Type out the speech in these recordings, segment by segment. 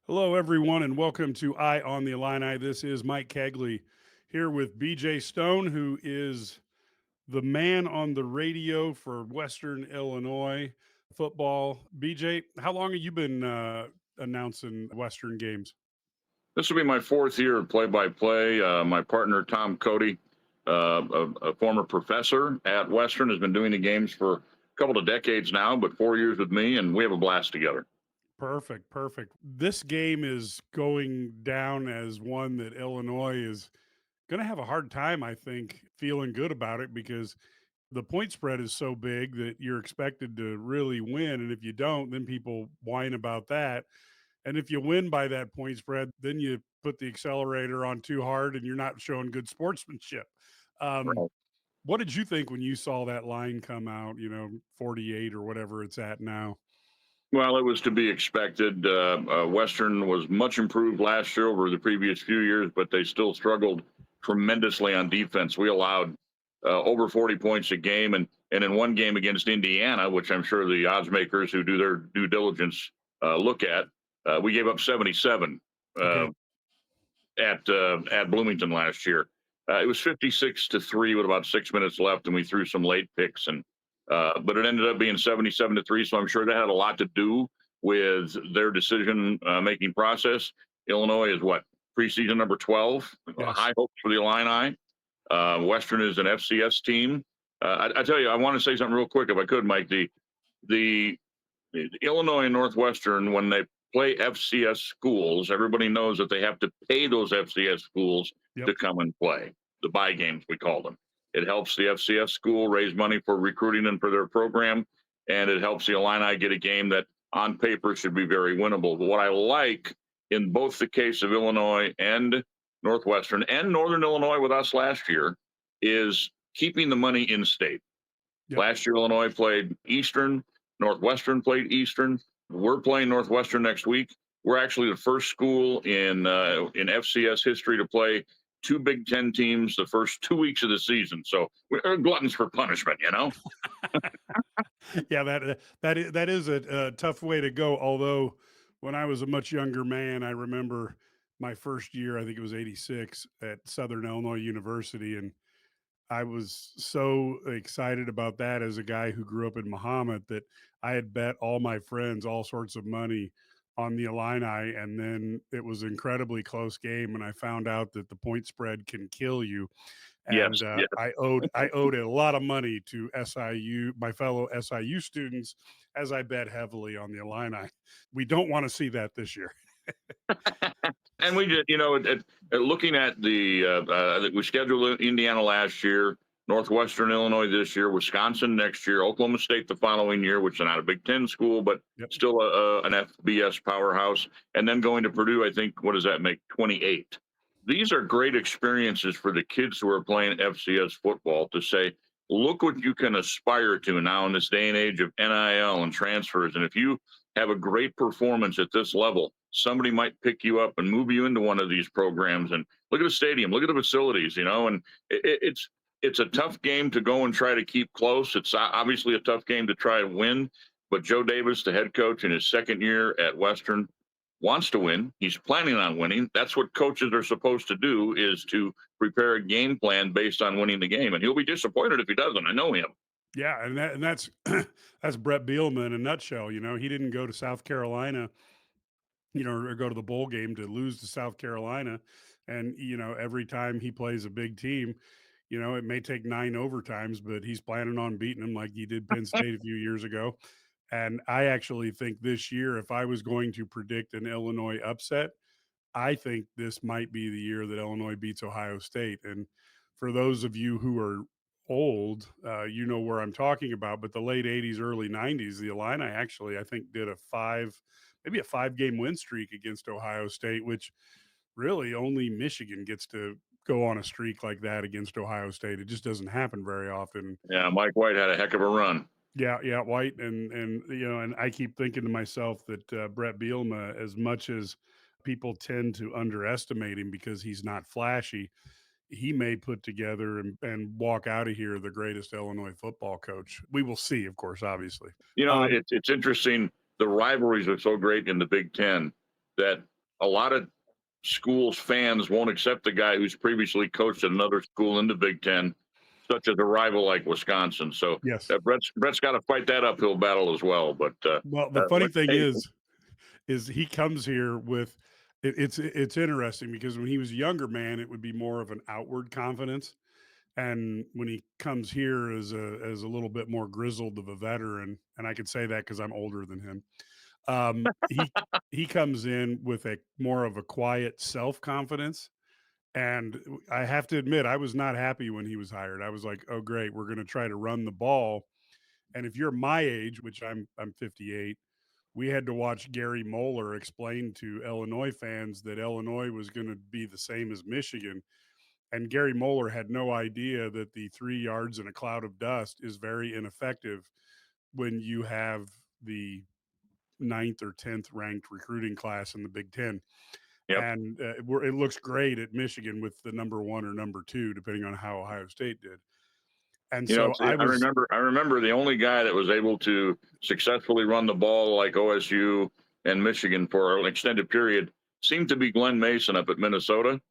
Hello, everyone, and welcome to Eye on the Illini. This is Mike Cagley here with BJ Stone, who is the man on the radio for Western Illinois football. BJ, how long have you been announcing Western games? This will be my fourth year of play-by-play. My partner Tom Cody, a former professor at Western, has been doing the games for a couple of decades now, but 4 years with me, and we have a blast together. Perfect, perfect. This game is going down as one that Illinois is going to have a hard time, I think, feeling good about it because the point spread is so big that you're expected to really win. And if you don't, then people whine about that. And if you win by that point spread, then you put the accelerator on too hard and you're not showing good sportsmanship. Um, Right. what did you think when you saw that line come out, 48 or whatever it's at now? Well, it was to be expected. Western was much improved last year over the previous few years, but they still struggled tremendously on defense. We allowed over 40 points a game, and in one game against Indiana, which I'm sure the odds makers who do their due diligence look at, we gave up 77 uh, Okay. at Bloomington last year. It was 56-3 with about 6 minutes left, and we threw some late picks, and but it ended up being 77-3. So I'm sure that had a lot to do with their decision making process. Illinois is what, preseason number 12. Yes. High hopes for the Illini. Western is an FCS team. I tell you, I want to say something real quick, if I could, Mike. The Illinois and Northwestern, when they play FCS schools, everybody knows that they have to pay those FCS schools Yep. to come and play. The buy games, we call them. It helps the FCS school raise money for recruiting and for their program, and it helps the Illini get a game that on paper should be very winnable. But what I like in both the case of Illinois and Northwestern and Northern Illinois with us last year is keeping the money in state. Yep. Last year, Illinois played Eastern, Northwestern played Eastern. We're playing Northwestern next week. We're actually the first school in FCS history to play two Big Ten teams the first 2 weeks of the season. So we're gluttons for punishment, you know. Yeah, that is a tough way to go. Although, when I was a much younger man, I remember my first year. I think it was '86 at Southern Illinois University, and I was so excited about that as a guy who grew up in Mahomet that I had bet all my friends all sorts of money on the Illini, and then it was an incredibly close game, and I found out that the point spread can kill you, Yes, and yes. I owed a lot of money to SIU, my fellow SIU students, as I bet heavily on the Illini. We don't want to see that this year. And we did, looking at we scheduled Indiana last year, Northwestern Illinois this year, Wisconsin next year, Oklahoma State the following year, which is not a Big Ten school, but Yep. still an FBS powerhouse. And then going to Purdue, I think, what does that make? 28. These are great experiences for the kids who are playing FCS football to say, look what you can aspire to now in this day and age of NIL and transfers. And if you have a great performance at this level, somebody might pick you up and move you into one of these programs. And look at the stadium, look at the facilities, and it's a tough game to go and try to keep close. It's obviously a tough game to try and win, but Joe Davis, the head coach in his second year at Western, wants to win. He's planning on winning. That's what coaches are supposed to do, is to prepare a game plan based on winning the game. And he'll be disappointed if he doesn't. I know him. Yeah, and that's that's Brett Bielema in a nutshell. He didn't go to South Carolina, or go to the bowl game to lose to South Carolina. And, every time he plays a big team, it may take 9 overtimes, but he's planning on beating them like he did Penn State a few years ago. And I actually think this year, if I was going to predict an Illinois upset, I think this might be the year that Illinois beats Ohio State. And for those of you who are old, you know where I'm talking about. But the late '80s, early '90s, the Illini actually, I think, did maybe a 5 game win streak against Ohio State, which really only Michigan gets to go on a streak like that against Ohio State. It just doesn't happen very often. Yeah, Mike White had a heck of a run. Yeah, yeah, White, and I keep thinking to myself that Brett Bielema, as much as people tend to underestimate him because he's not flashy, he may put together and walk out of here the greatest Illinois football coach. We will see, of course, obviously. Um, It's interesting. The rivalries are so great in the Big Ten that a lot of schools fans won't accept the guy who's previously coached at another school in the Big Ten, such as a rival like Wisconsin. So Yes. Brett's got to fight that uphill battle as well. But Well, the funny like, thing hey, is he comes here with it's interesting because when he was a younger man, it would be more of an outward confidence. And when he comes here as a little bit more grizzled of a veteran, and I could say that because I'm older than him, he comes in with a more of a quiet self confidence. And I have to admit, I was not happy when he was hired. I was like, "Oh, great, we're going to try to run the ball." And if you're my age, which I'm 58, we had to watch Gary Moeller explain to Illinois fans that Illinois was going to be the same as Michigan. And Gary Moeller had no idea that the 3 yards in a cloud of dust is very ineffective when you have the ninth or 10th ranked recruiting class in the Big Ten. yep. And it looks great at Michigan with the number one or number two, depending on how Ohio State did. And You know, so I was I remember the only guy that was able to successfully run the ball like OSU and Michigan for an extended period seemed to be Glenn Mason up at Minnesota,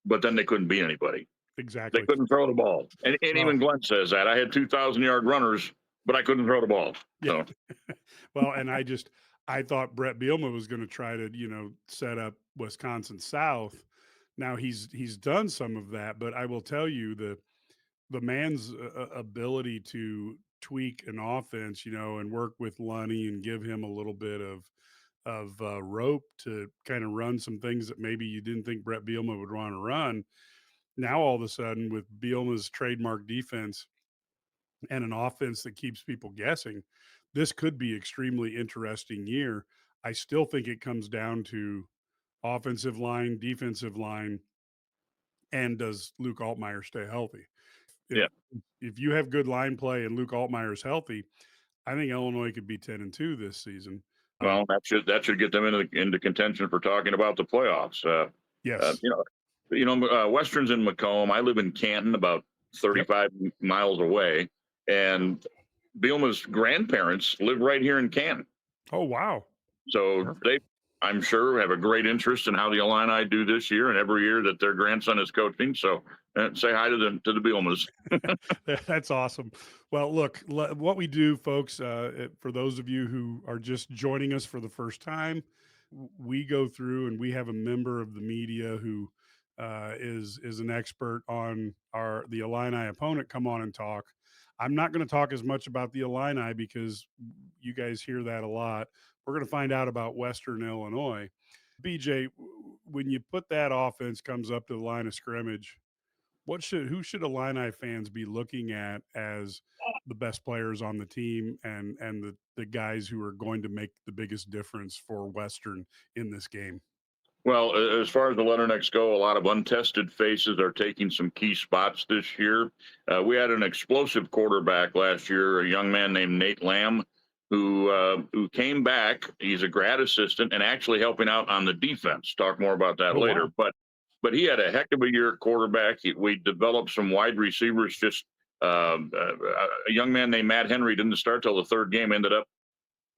but then they couldn't beat anybody. They exactly. couldn't throw the ball. And Well, even Glenn says that. I had 2,000-yard runners, but I couldn't throw the ball. yeah. So, Well, and I thought Brett Bielema was going to try to, set up Wisconsin South. Now he's done some of that, but I will tell you the man's ability to tweak an offense, and work with Lunny and give him a little bit of rope to kind of run some things that maybe you didn't think Brett Bielema would want to run. Now all of a sudden, with Bielema's trademark defense and an offense that keeps people guessing, this could be extremely interesting year. I still think it comes down to offensive line, defensive line, and does Luke Altmaier stay healthy? If yeah. if you have good line play and Luke Altmaier is healthy, I think Illinois could be 10-2 this season. Well, that should get them into contention for talking about the playoffs. Uh, Yes. you know, Western's in Macomb. I live in Canton, about Yep. 35 miles away, and Bielma's grandparents live right here in Canton. Oh, wow. So Perfect. they, I'm sure, have a great interest in how the Illini do this year and every year that their grandson is coaching. So say hi to the Bielmas. That's awesome. Well, look, what we do, folks, for those of you who are just joining us for the first time, we go through and we have a member of the media who is an expert on the Illini opponent come on and talk. I'm not going to talk as much about the Illini because you guys hear that a lot. We're going to find out about Western Illinois. BJ, when you put that offense comes up to the line of scrimmage, who should Illini fans be looking at as the best players on the team and the guys who are going to make the biggest difference for Western in this game? Well, as far as the Leathernecks go, a lot of untested faces are taking some key spots this year. We had an explosive quarterback last year, a young man named Nate Lamb, who came back. He's a grad assistant and actually helping out on the defense. Talk more about that Oh, later. wow. But he had a heck of a year at quarterback. We developed some wide receivers. Just a young man named Matt Henry didn't start till the third game. Ended up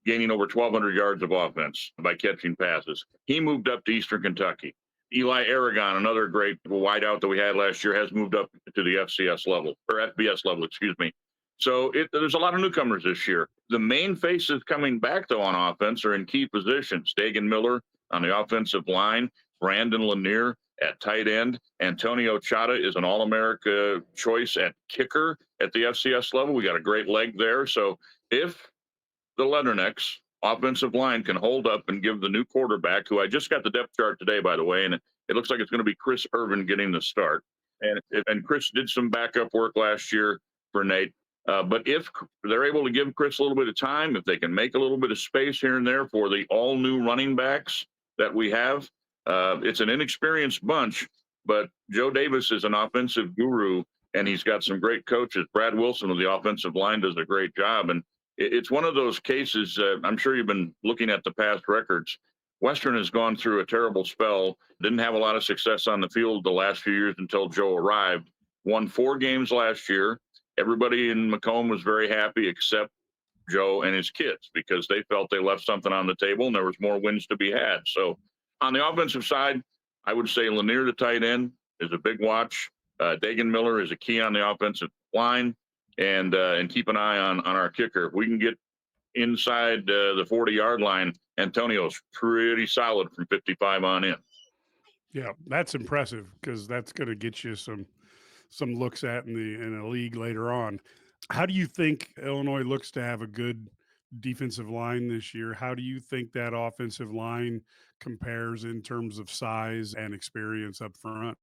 gaining over 1,200 yards of offense by catching passes. He moved up to Eastern Kentucky. Eli Aragon, another great wideout that we had last year, has moved up to the FCS level, or FBS level, excuse me. So there's a lot of newcomers this year. The main faces coming back, though, on offense are in key positions. Dagan Miller on the offensive line, Brandon Lanier at tight end. Antonio Chata is an All-America choice at kicker at the FCS level. We got a great leg there. So if the Leathernecks offensive line can hold up and give the new quarterback, who I just got the depth chart today, by the way, and it looks like it's going to be Chris Irvin getting the start. And Chris did some backup work last year for Nate. But if they're able to give Chris a little bit of time, if they can make a little bit of space here and there for the all new running backs that we have, it's an inexperienced bunch, but Joe Davis is an offensive guru and he's got some great coaches. Brad Wilson of the offensive line does a great job. And it's one of those cases. I'm sure you've been looking at the past records. Western has gone through a terrible spell, didn't have a lot of success on the field the last few years until Joe arrived. Won 4 games last year. Everybody in Macomb was very happy except Joe and his kids because they felt they left something on the table and there was more wins to be had. So On the offensive side, I would say Lanier, the tight end, is a big watch. Dagan Miller is a key on the offensive line, and keep an eye on our kicker. If we can get inside the 40-yard line, Antonio's pretty solid from 55 on in. Yeah, that's impressive because that's going to get you some looks at in a league later on. How do you think Illinois looks to have a good defensive line this year? How do you think that offensive line compares in terms of size and experience up front?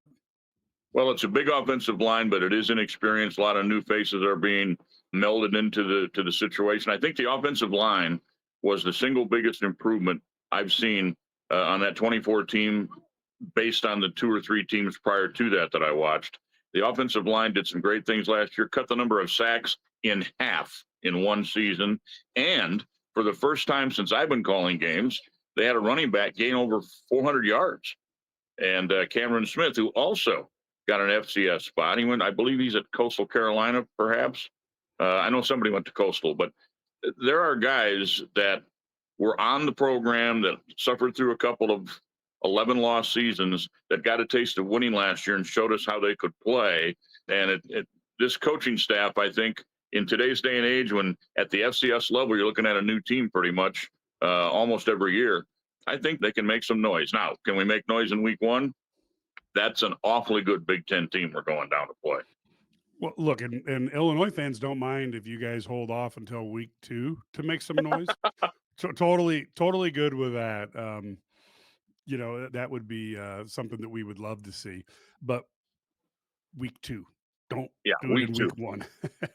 Well, it's a big offensive line, but it is inexperienced. A lot of new faces are being melded into the situation. I think the offensive line was the single biggest improvement I've seen on that 24 team, based on the two or three teams prior to that I watched. The offensive line did some great things last year, cut the number of sacks in half in one season, and for the first time since I've been calling games, they had a running back gain over 400 yards. And Cameron Smith, who also got an FCS spot. He went, I believe he's at Coastal Carolina, perhaps. I know somebody went to Coastal, but there are guys that were on the program that suffered through a couple of 11 loss seasons that got a taste of winning last year and showed us how they could play. And this coaching staff, I think, in today's day and age, when at the FCS level, you're looking at a new team pretty much almost every year, I think they can make some noise. Now, can we make noise in week one? That's an awfully good Big Ten team we're going down to play. Well, look, and Illinois fans don't mind if you guys hold off until week 2 to make some noise. So totally good with that. That would be something that we would love to see. But week 2, don't Yeah, do it week in two. week 1.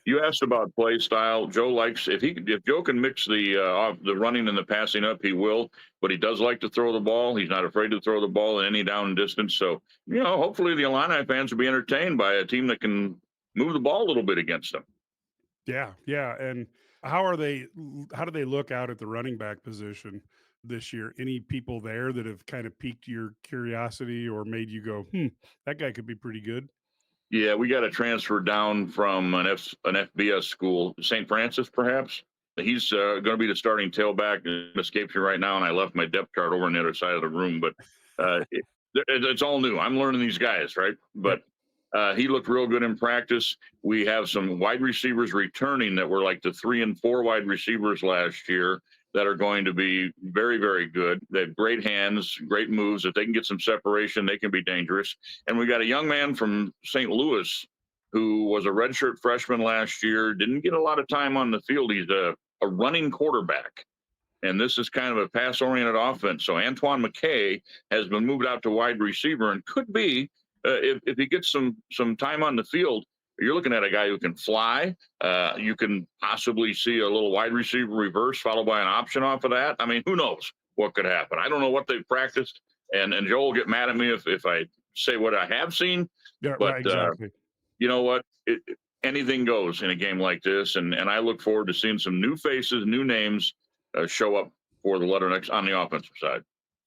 You asked about play style. Joe likes, if Joe can mix the running and the passing up, he will. But he does like to throw the ball. He's not afraid to throw the ball at any down and distance. So hopefully the Illini fans will be entertained by a team that can move the ball a little bit against them. Yeah, and how do they look out at the running back position this year? Any people there that have kind of piqued your curiosity or made you go, that guy could be pretty good? Yeah, we got a transfer down from an FBS school, St. Francis, perhaps. He's going to be the starting tailback. It escapes me right now, and I left my depth chart over on the other side of the room. But it's all new. I'm learning these guys, right? Yep. But he looked real good in practice. We have some wide receivers returning that were like the 3 and 4 wide receivers last year that are going to be very, very good. They have great hands, great moves. If they can get some separation, they can be dangerous. And we got a young man from St. Louis who was a redshirt freshman last year, didn't get a lot of time on the field. He's a running quarterback. And this is kind of a pass-oriented offense. So Antoine McKay has been moved out to wide receiver and could be, if he gets some time on the field, you're looking at a guy who can fly. You can possibly see a little wide receiver reverse followed by an option off of that. I mean, who knows what could happen? I don't know what they've practiced, and Joel will get mad at me if I say what I have seen. Yeah, But right, exactly. you know what? Anything goes in a game like this, and I look forward to seeing some new faces, new names show up for the Leathernecks on the offensive side.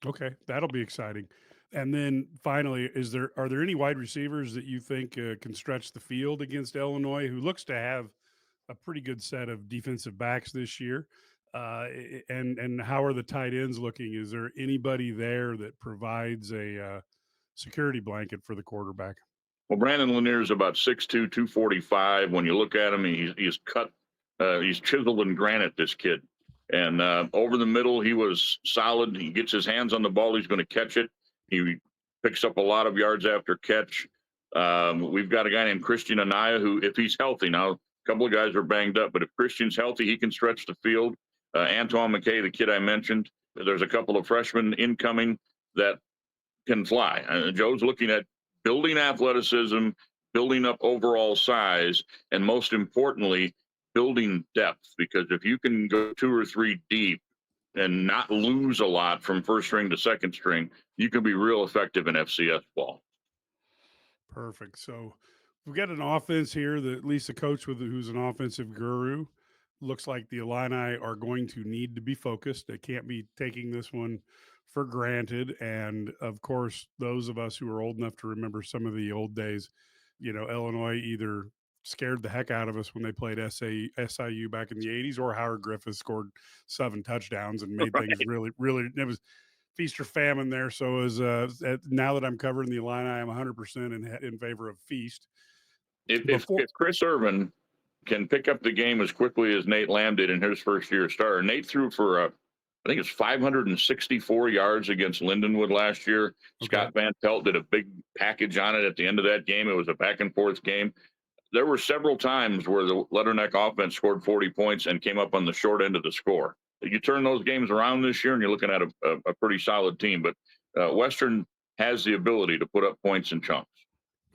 Okay, that'll be exciting. And then finally, are there any wide receivers that you think can stretch the field against Illinois, who looks to have a pretty good set of defensive backs this year? And how are the tight ends looking? Is there anybody there that provides a security blanket for the quarterback? Well, Brandon Lanier is about 6'2", 245. When you look at him, he's cut, he's chiseled in granite, this kid. And over the middle, he was solid. He gets his hands on the ball. He's going to catch it. He picks up a lot of yards after catch. We've got a guy named Christian Anaya who, if he's healthy, now a couple of guys are banged up, but if Christian's healthy, he can stretch the field. Antoine McKay, the kid I mentioned, there's a couple of freshmen incoming that can fly. Joe's looking at building athleticism, building up overall size, and most importantly, building depth. Because if you can go 2 or 3 deep and not lose a lot from first string to second string, you can be real effective in FCS ball. Perfect. So we've got an offense here that at least a coach who's an offensive guru. Looks like the Illini are going to need to be focused. They can't be taking this one for granted. And of course, those of us who are old enough to remember some of the old days, Illinois either scared the heck out of us when they played SIU back in the 80s, or Howard Griffith scored 7 touchdowns and made things Right. really, really, it was feast or famine there. So now that I'm covering the Illini, I'm 100% in favor of feast. Before If Chris Irvin can pick up the game as quickly as Nate Lamb did in his first year starter, Nate threw for I think it's 564 yards against Lindenwood last year. Okay. Scott Van Pelt did a big package on it at the end of that game. It was a back and forth game. There were several times where the Leatherneck offense scored 40 points and came up on the short end of the score. You turn those games around this year, and you're looking at a pretty solid team. But Western has the ability to put up points in chunks.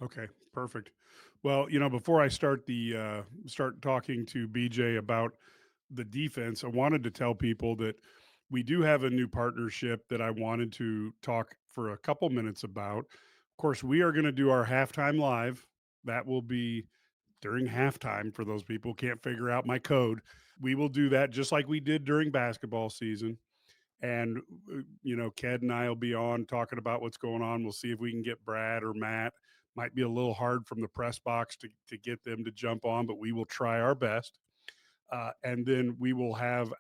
Okay, perfect. Well, before I start talking to BJ about the defense, I wanted to tell people that we do have a new partnership that I wanted to talk for a couple minutes about. Of course, we are going to do our halftime live. That will be during halftime for those people who can't figure out my code. We will do that just like we did during basketball season. And Ked and I will be on talking about what's going on. We'll see if we can get Brad or Matt. Might be a little hard from the press box to get them to jump on, but we will try our best. And then we will have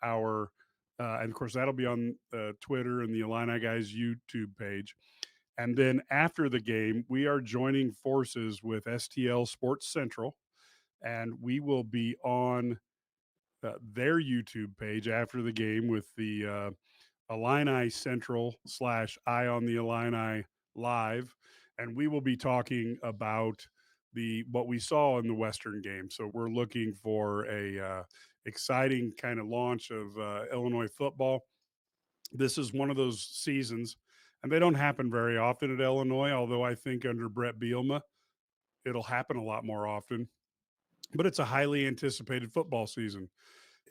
and of course that'll be on Twitter and the Illini Guys YouTube page. And then after the game, we are joining forces with STL Sports Central, and we will be on their YouTube page after the game with the Illini Central / Eye on the Illini live, and we will be talking about what we saw in the Western game. So we're looking for a exciting kind of launch of Illinois football. This is one of those seasons, and they don't happen very often at Illinois. Although I think under Brett Bielema, it'll happen a lot more often. But it's a highly anticipated football season.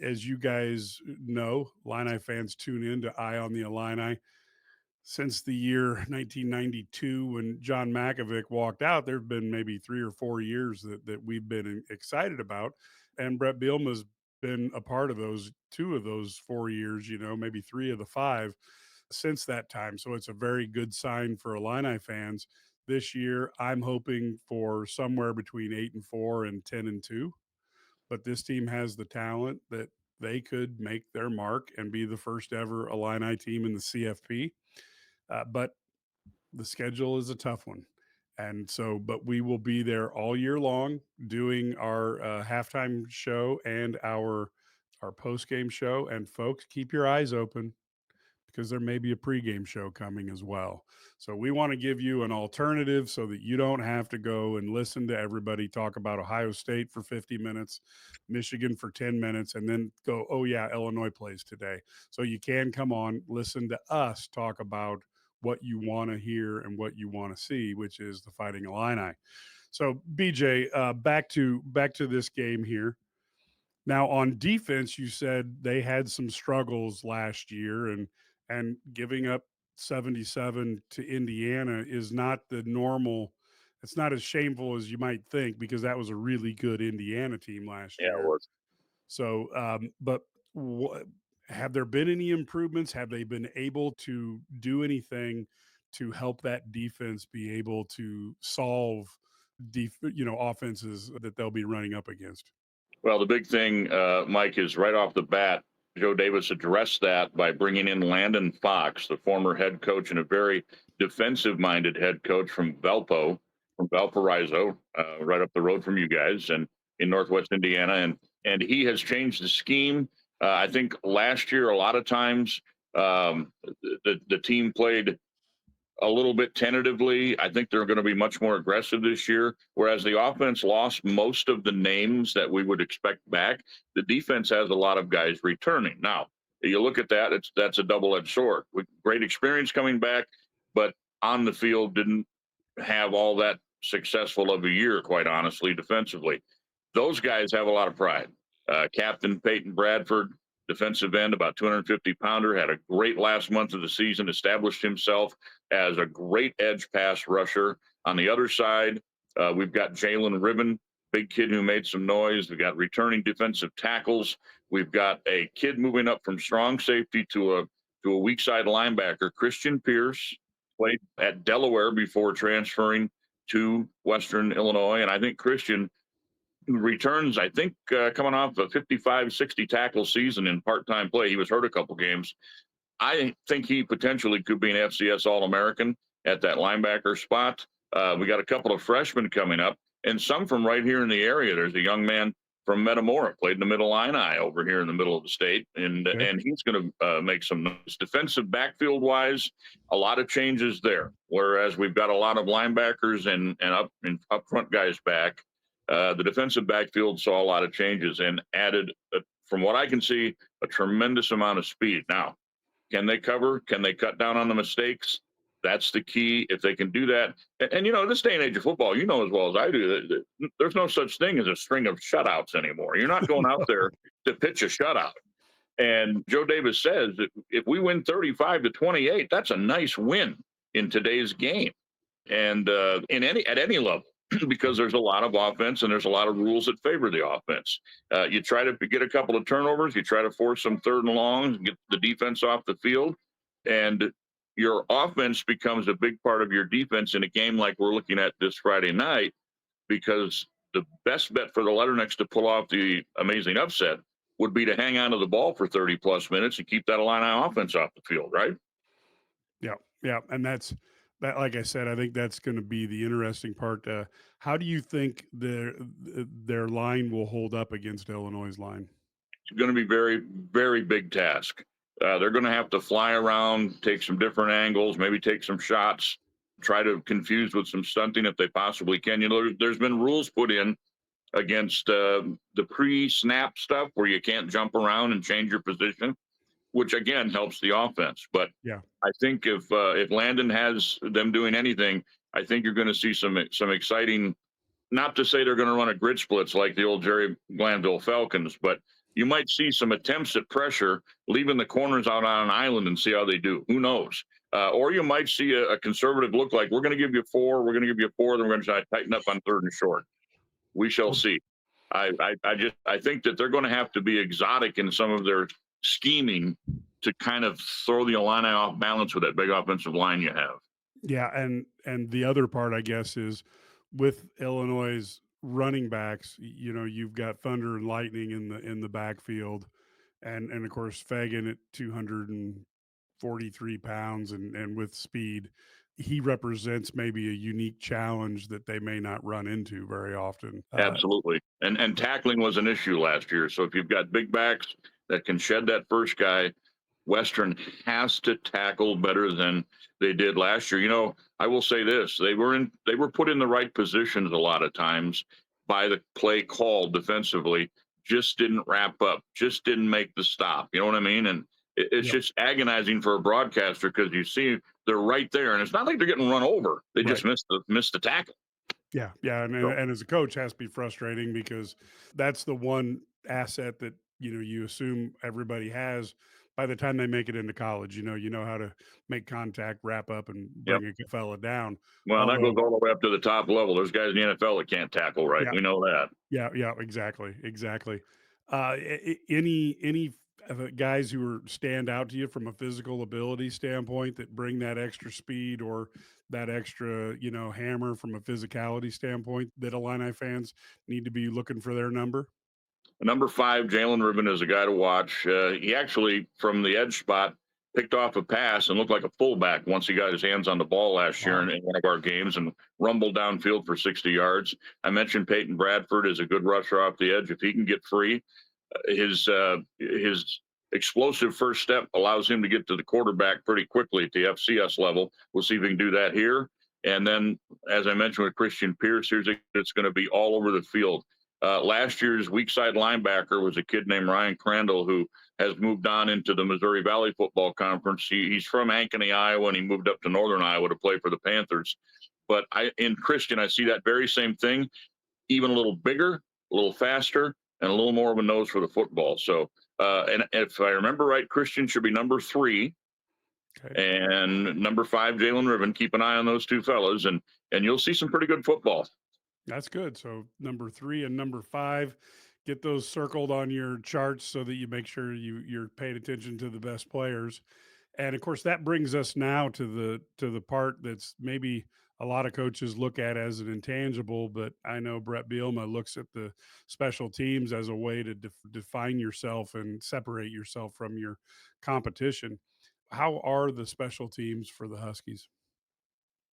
As you guys know, Illini fans tune in to Eye on the Illini. Since the year 1992, when John Makovic walked out, there have been maybe 3 or 4 years that we've been excited about. And Brett Bielema's been a part of those 2 of those 4 years, maybe 3 of the 5 since that time. So it's a very good sign for Illini fans. This year, I'm hoping for somewhere between 8-4 and 10-2. But this team has the talent that they could make their mark and be the first ever Illini team in the CFP. But the schedule is a tough one. And so, but we will be there all year long doing our halftime show and our post game show. And folks, keep your eyes open because there may be a pregame show coming as well. So we want to give you an alternative so that you don't have to go and listen to everybody talk about Ohio State for 50 minutes, Michigan for 10 minutes, and then go, oh yeah, Illinois plays today. So you can come on, listen to us talk about what you want to hear and what you want to see, which is the Fighting Illini. So BJ, back to this game here. Now on defense, you said they had some struggles last year, and giving up 77 to Indiana is not the normal. It's not as shameful as you might think because that was a really good Indiana team last Yeah, it year. was. So, but have there been any improvements? Have they been able to do anything to help that defense be able to solve offenses that they'll be running up against? Well, the big thing, Mike, is right off the bat, Joe Davis addressed that by bringing in Landon Fox, the former head coach and a very defensive-minded head coach from Valparaiso, right up the road from you guys, and in Northwest Indiana, and he has changed the scheme. I think last year, a lot of times, the team played a little bit tentatively. I think they're going to be much more aggressive this year. Whereas the offense lost most of the names that we would expect back, the defense has a lot of guys returning. Now, you look at that, that's a double-edged sword. With great experience coming back, but on the field didn't have all that successful of a year, quite honestly, defensively. Those guys have a lot of pride. Captain Peyton Bradford, defensive end, about 250-pounder, had a great last month of the season, established himself as a great edge pass rusher. On the other side, we've got Jalen Ribbon, big kid who made some noise. We've got returning defensive tackles. We've got a kid moving up from strong safety to a weak side linebacker, Christian Pierce, played at Delaware before transferring to Western Illinois. And I think Christian returns, I think, coming off a 55, 60 tackle season in part-time play. He was hurt a couple games. I think he potentially could be an FCS All American at that linebacker spot. We got a couple of freshmen coming up, and some from right here in the area. There's a young man from Metamora, played in the middle Illini over here in the middle of the state, and Okay. he's going to make some noise. Defensive backfield wise, a lot of changes there. Whereas we've got a lot of linebackers and up front guys back, the defensive backfield saw a lot of changes and added, from what I can see, a tremendous amount of speed. Now, can they cover? Can they cut down on the mistakes? That's the key. If they can do that, this day and age of football, you know as well as I do that there's no such thing as a string of shutouts anymore. You're not going out there to pitch a shutout. And Joe Davis says that if we win 35-28, that's a nice win in today's game, and at any level. Because there's a lot of offense and there's a lot of rules that favor the offense. You try to get a couple of turnovers, you try to force some third and longs, get the defense off the field, and your offense becomes a big part of your defense in a game like we're looking at this Friday night. Because the best bet for the Leathernecks to pull off the amazing upset would be to hang on to the ball for 30 plus minutes and keep that Illini offense off the field, right? Yeah, yeah, and that's that. Like I said, I think that's going to be the interesting part. How do you think their line will hold up against Illinois' line? It's going to be very, very big task. They're going to have to fly around, take some different angles, maybe take some shots, try to confuse with some stunting if they possibly can. There's been rules put in against the pre-snap stuff where you can't jump around and change your position, which again helps the offense. But Yeah, I think if Landon has them doing anything, I think you're going to see some exciting. Not to say they're going to run a grid splits like the old Jerry Glanville Falcons, but you might see some attempts at pressure, leaving the corners out on an island and see how they do. Who knows? Or you might see a conservative look like we're going to give you four, we're going to give you four, then we're going to try to tighten up on third and short. We shall well, see. I think that they're going to have to be exotic in some of their scheming to kind of throw the Illini off balance with that big offensive line you have. yeah, and the other part, I guess, is with Illinois' running backs. You've got Thunder and Lightning in the backfield, and of course Fagan at 243 pounds and with speed. He represents maybe a unique challenge that they may not run into very often. Absolutely. And tackling was an issue last year. So if you've got big backs that can shed that first guy, Western has to tackle better than they did last year. I will say this, they were put in the right positions a lot of times by the play called defensively, just didn't wrap up, just didn't make the stop. You know what I mean? And it's Yep. just agonizing for a broadcaster because you see they're right there and it's not like they're getting run over. They just Right. missed the tackle. Yeah, yeah, and So and as a coach has to be frustrating because that's the one asset that, you assume everybody has by the time they make it into college. You know how to make contact, wrap up, and yep. bring a fella down. Well, that goes Although, all the way up to the top level. There's guys in the NFL that can't tackle right. yeah, We know that. yeah, yeah, exactly, exactly. Any guys who stand out to you from a physical ability standpoint that bring that extra speed or that extra, hammer from a physicality standpoint that Illini fans need to be looking for their number? Number 5, Jalen Ribbon is a guy to watch. He actually, from the edge spot, picked off a pass and looked like a fullback once he got his hands on the ball last year Wow. in one of our games and rumbled downfield for 60 yards. I mentioned Peyton Bradford is a good rusher off the edge. If he can get free, his explosive first step allows him to get to the quarterback pretty quickly at the FCS level. We'll see if he can do that here. And then, as I mentioned with Christian Pierce, it's going to be all over the field. Last year's weak side linebacker was a kid named Ryan Crandall who has moved on into the Missouri Valley Football Conference. He's from Ankeny, Iowa, and he moved up to Northern Iowa to play for the Panthers. But in Christian, I see that very same thing, even a little bigger, a little faster, and a little more of a nose for the football. So, and if I remember right, Christian should be number 3, Okay. and number 5, Jalen Ribbon. Keep an eye on those two fellas, and you'll see some pretty good football. That's good. So number 3 and number 5, get those circled on your charts so that you make sure you're paying attention to the best players. And of course, that brings us now to the part that's maybe a lot of coaches look at as an intangible, but I know Brett Bielema looks at the special teams as a way to define yourself and separate yourself from your competition. how are the special teams for the Huskies?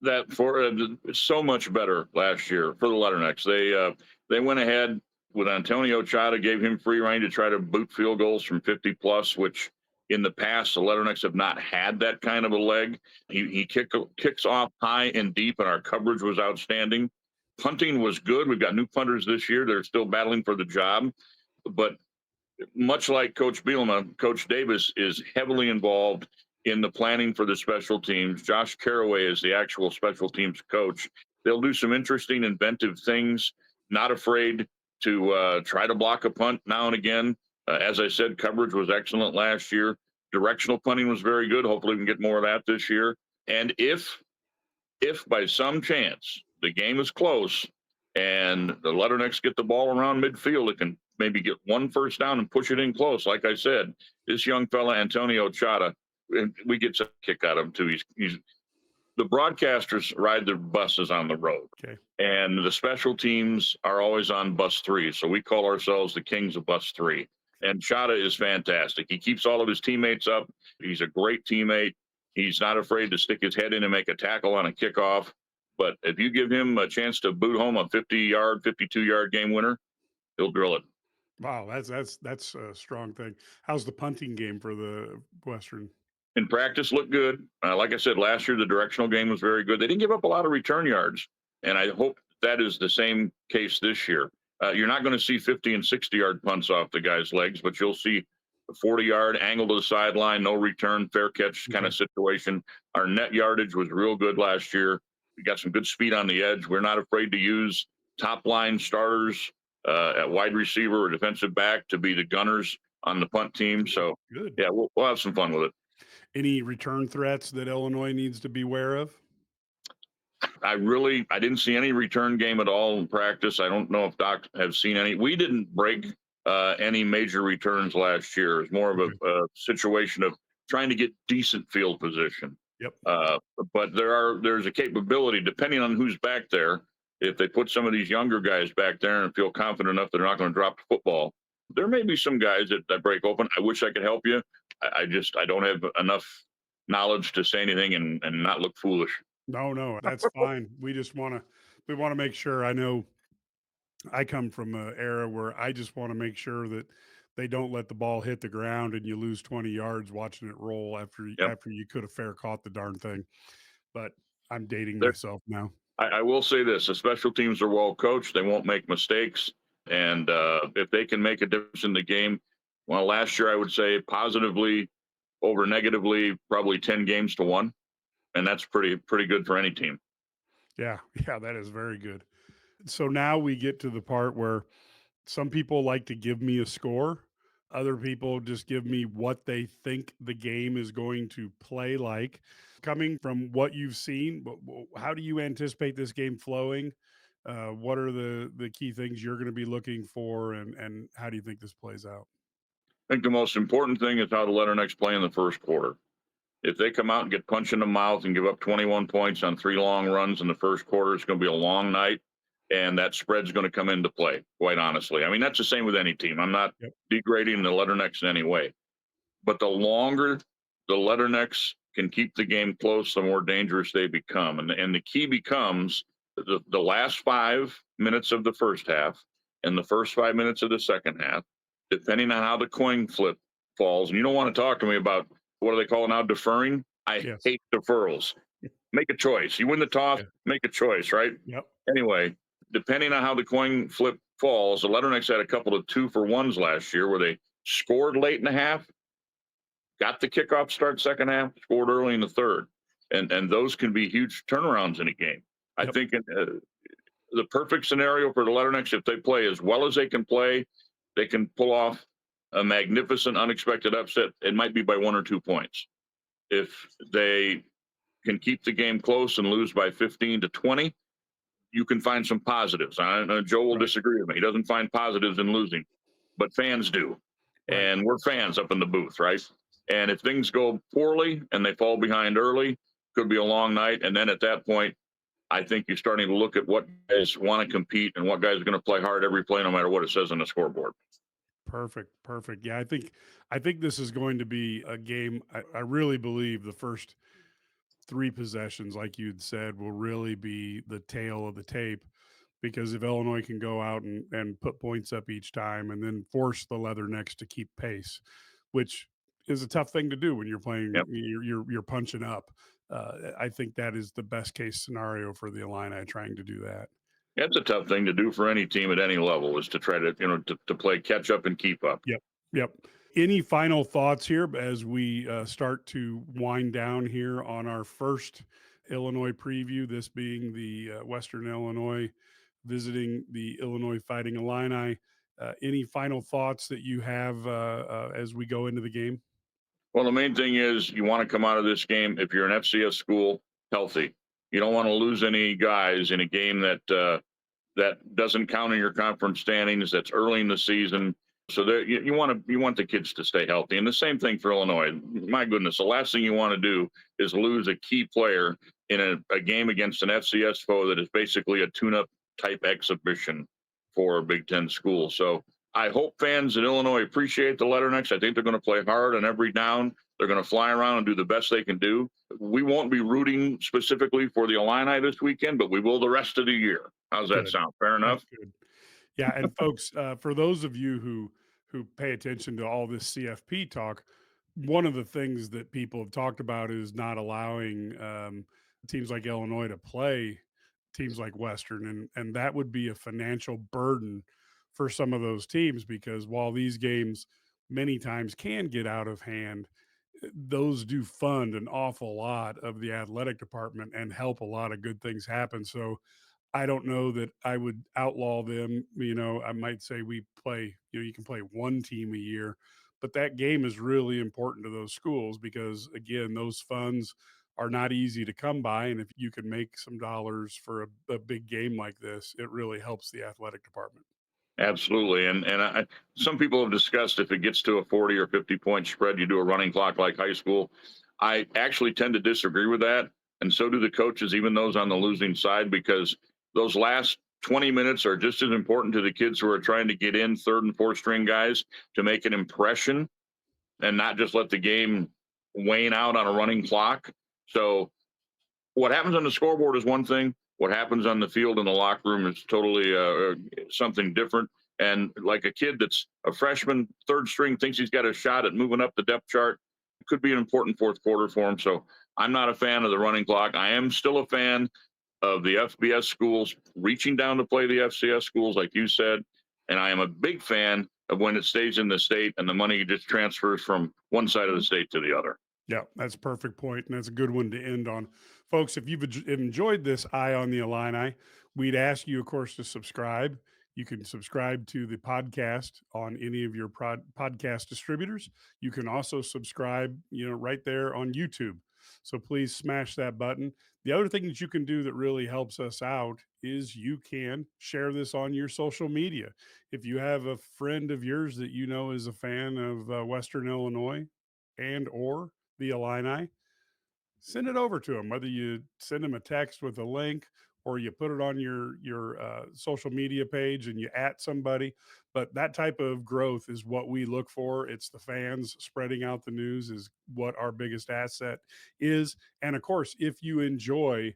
That for so much better last year for the Leathernecks. They went ahead with Antonio Chada, gave him free reign to try to boot field goals from 50 plus, which in the past the Leathernecks have not had that kind of a leg. He kicks off high and deep, and our coverage was outstanding. Punting was good. We've got new punters this year. They're still battling for the job, but much like Coach Bielema, Coach Davis is heavily involved in the planning for the special teams. Josh Caraway is the actual special teams coach. They'll do some interesting, inventive things, not afraid to try to block a punt now and again. As I said, coverage was excellent last year. Directional punting was very good. Hopefully, we can get more of that this year. And if by some chance the game is close and the Leathernecks get the ball around midfield, it can maybe get one first down and push it in close. Like I said, this young fella, Antonio Chada, we get a kick out of him too. He's the broadcasters ride their buses on the road, Okay. and the special teams are always on bus 3. So we call ourselves the kings of bus 3. And Chada is fantastic. He keeps all of his teammates up. He's a great teammate. He's not afraid to stick his head in and make a tackle on a kickoff. But if you give him a chance to boot home a 50-yard, 52-yard game winner, he'll drill it. Wow, that's a strong thing. How's the punting game for the Western? In practice, looked good. Like I said, last year the directional game was very good. They didn't give up a lot of return yards, and I hope that is the same case this year. You're not going to see 50 and 60-yard punts off the guy's legs, but you'll see a 40-yard angle to the sideline, no return, fair catch kind of situation. Our net yardage was real good last year. We got some good speed on the edge. We're not afraid to use top line starters at wide receiver or defensive back to be the gunners on the punt team. So, Good. yeah, we'll have some fun with it. Any return threats that Illinois needs to be aware of? I didn't see any return game at all in practice. I don't know if Doc has seen any. We didn't break any major returns last year. It's more of a situation of trying to get decent field position. Yep. But there's a capability, depending on who's back there. If they put some of these younger guys back there and feel confident enough that they're not going to drop the football, there may be some guys that break open. I wish I could help you. I don't have enough knowledge to say anything and not look foolish. No, that's fine. We want to make sure. I know I come from an era where I just want to make sure that they don't let the ball hit the ground and you lose 20 yards watching it roll Yep. after you could have fair caught the darn thing. But I'm dating There, myself now. I will say this: the special teams are well coached. They won't make mistakes, and if they can make a difference in the game, well, last year I would say positively over negatively, probably 10 games to 1, and that's pretty good for any team. Yeah, yeah, that is very good. So now we get to the part where some people like to give me a score. Other people just give me what they think the game is going to play like. Coming from what you've seen, how do you anticipate this game flowing? What are the key things you're going to be looking for, and how do you think this plays out? I think the most important thing is how the Leathernecks play in the first quarter. If they come out and get punched in the mouth and give up 21 points on 3 long runs in the first quarter, it's going to be a long night, and that spread's going to come into play, quite honestly. I mean, that's the same with any team. I'm not Yep. degrading the Leathernecks in any way. But the longer the Leathernecks can keep the game close, the more dangerous they become. And the key becomes the last 5 minutes of the first half and the first 5 minutes of the second half, depending on how the coin flip falls. And you don't want to talk to me about what do they call it now? Deferring. I Yes. hate deferrals. Make a choice. You win the toss, Yeah. make a choice, right? Yep. Anyway, depending on how the coin flip falls, the Leathernecks had a couple of 2-for-1s last year where they scored late in the half, got the kickoff start second half, scored early in the third. And those can be huge turnarounds in a game. I Yep. think the perfect scenario for the Leathernecks, if they play as well as they can play, they can pull off a magnificent, unexpected upset. It might be by 1 or 2 points. If they can keep the game close and lose by 15 to 20, you can find some positives. I know Joe will Right. disagree with me. He doesn't find positives in losing, but fans do. Right. And we're fans up in the booth, right? And if things go poorly and they fall behind early, could be a long night. And then at that point, I think you're starting to look at what guys want to compete and what guys are going to play hard every play, no matter what it says on the scoreboard. Perfect, perfect. Yeah, I think this is going to be a game. I really believe the first three possessions, like you'd said, will really be the tail of the tape because if Illinois can go out and put points up each time and then force the Leathernecks to keep pace, which is a tough thing to do when you're playing, Yep. you're punching up. I think that is the best case scenario for the Illini trying to do that. It's a tough thing to do for any team at any level is to try to, to play catch up and keep up. Yep. Yep. Any final thoughts here as we start to wind down here on our first Illinois preview? This being the Western Illinois visiting the Illinois Fighting Illini. Any final thoughts that you have as we go into the game? Well, the main thing is you want to come out of this game, if you're an FCS school, healthy. You don't want to lose any guys in a game that doesn't count in your conference standings. That's early in the season, so that you want the kids to stay healthy. And the same thing for Illinois. My goodness, the last thing you want to do is lose a key player in a game against an FCS foe that is basically a tune-up type exhibition for a Big Ten school. So I hope fans in Illinois appreciate the Leathernecks. I think they're going to play hard on every down. They're going to fly around and do the best they can do. We won't be rooting specifically for the Illini this weekend, but we will the rest of the year. How's that Good. sound? Fair That's enough? good. Yeah, and folks, for those of you who pay attention to all this CFP talk, one of the things that people have talked about is not allowing teams like Illinois to play teams like Western, and that would be a financial burden for some of those teams because while these games many times can get out of hand, those do fund an awful lot of the athletic department and help a lot of good things happen. So I don't know that I would outlaw them. I might say we play, you can play one team a year, but that game is really important to those schools because, again, those funds are not easy to come by. And if you can make some dollars for a big game like this, it really helps the athletic department. Absolutely. Some people have discussed if it gets to a 40 or 50-point spread, you do a running clock like high school. I actually tend to disagree with that. And so do the coaches, even those on the losing side, because those last 20 minutes are just as important to the kids who are trying to get in third and fourth string guys to make an impression and not just let the game wane out on a running clock. So what happens on the scoreboard is one thing. What happens on the field in the locker room is totally something different. And like a kid that's a freshman, third string, thinks he's got a shot at moving up the depth chart, it could be an important fourth quarter for him. So I'm not a fan of the running clock. I am still a fan of the FBS schools reaching down to play the FCS schools, like you said. And I am a big fan of when it stays in the state and the money just transfers from one side of the state to the other. Yeah, that's a perfect point, and that's a good one to end on. Folks, if you've enjoyed this Eye on the Illini, we'd ask you, of course, to subscribe. You can subscribe to the podcast on any of your podcast distributors. You can also subscribe, right there on YouTube. So please smash that button. The other thing that you can do that really helps us out is you can share this on your social media. If you have a friend of yours that you know is a fan of Western Illinois and or the Illini, send it over to them. Whether you send them a text with a link or you put it on your social media page and you at somebody, but that type of growth is what we look for. It's the fans spreading out the news is what our biggest asset is. And of course, if you enjoy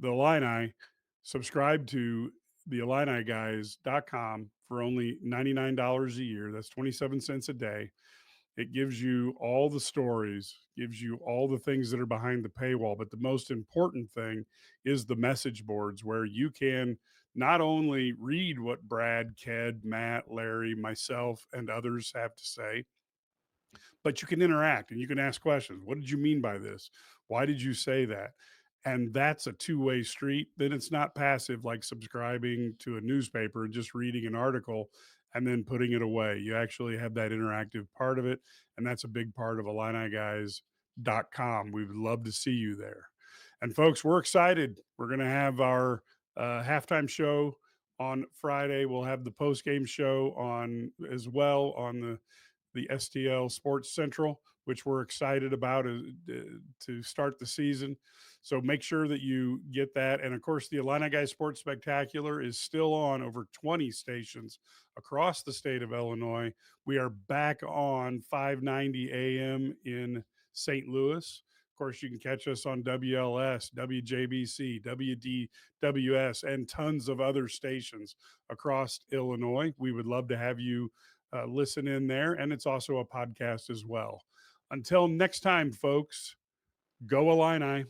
the Illini, subscribe to the IlliniGuys.com for only $99 a year. That's 27 cents a day. It gives you all the stories, gives you all the things that are behind the paywall. But the most important thing is the message boards where you can not only read what Brad, Ked, Matt, Larry, myself, and others have to say, but you can interact and you can ask questions. What did you mean by this? Why did you say that? And that's a two-way street. Then it's not passive like subscribing to a newspaper and just reading an article and then putting it away. You actually have that interactive part of it. And that's a big part of IlliniGuys.com. We would love to see you there. And folks, we're excited. We're going to have our halftime show on Friday. We'll have the post game show on as well on the STL Sports Central, which we're excited about to start the season. So make sure that you get that. And of course, the Illini Guys Sports Spectacular is still on over 20 stations across the state of Illinois. We are back on 590 AM in St. Louis. Of course, you can catch us on WLS, WJBC, WDWS, and tons of other stations across Illinois. We would love to have you listen in there. And it's also a podcast as well. Until next time, folks, go Illini.